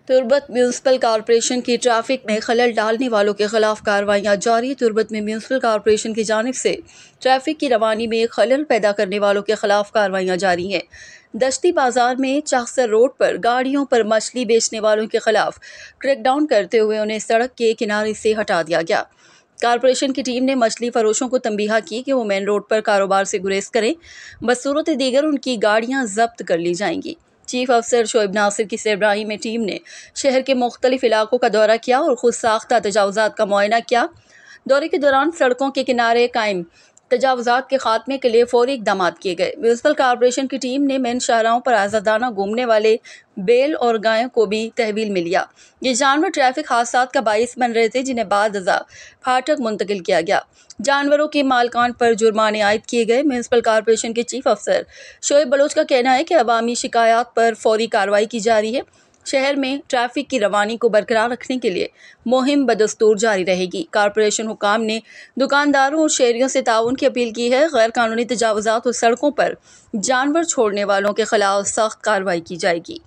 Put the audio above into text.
Turbat municipal corporation की traffic में खलल डालने वालों के खिलाफ कार्रवाइयाँ जारी। तुर्बत में म्यूनसिपल कॉरपोरेशन की जानिब से ट्रैफिक की रवानी में खलल पैदा करने वालों के खिलाफ कार्रवाइयाँ जारी हैं। दश्ती बाजार में चाकसर रोड पर गाड़ियों पर मछली बेचने वालों के खिलाफ क्रैकडाउन करते हुए उन्हें सड़क के किनारे से हटा दिया गया। कॉरपोरेशन की टीम ने मछली फरोशों को तंबीहा की कि वो मेन रोड पर कारोबार से गुरेज करें, बसूरत दीगर उनकी गाड़ियाँ जब्त कर ली जाएंगी। चीफ अफसर शोएब नासिर की सरबराही में टीम ने शहर के मुख्तलिफ इलाकों का दौरा किया और खुद साख्ता तजावुज़ात का मुआयना किया। दौरे के दौरान सड़कों के किनारे कायम तजावुज़ात के खात्मे के लिए फौरी इक़दाम किए गए। म्यूनसिपल कॉरपोरेशन की टीम ने मेन शाहराहों पर आज़ादाना घूमने वाले बैल और गायों को भी तहवील में लिया। ये जानवर ट्रैफिक हादसात का बाइस बन रहे थे, जिन्हें बाद अज़ा फाटक मुंतकिल किया गया। जानवरों के मालकान पर जुर्माने आयद किए गए। म्यूनसिपल कॉरपोरेशन के चीफ अफसर शोएब बलोच का कहना है कि अवामी शिकायत पर फौरी कार्रवाई की जा रही है। शहर में ट्रैफिक की रवानी को बरकरार रखने के लिए मुहिम बदस्तूर जारी रहेगी। कॉरपोरेशन हुकाम ने दुकानदारों और शहरियों से ताउन की अपील की है। गैर कानूनी तजावुज़ात और सड़कों पर जानवर छोड़ने वालों के खिलाफ सख्त कार्रवाई की जाएगी।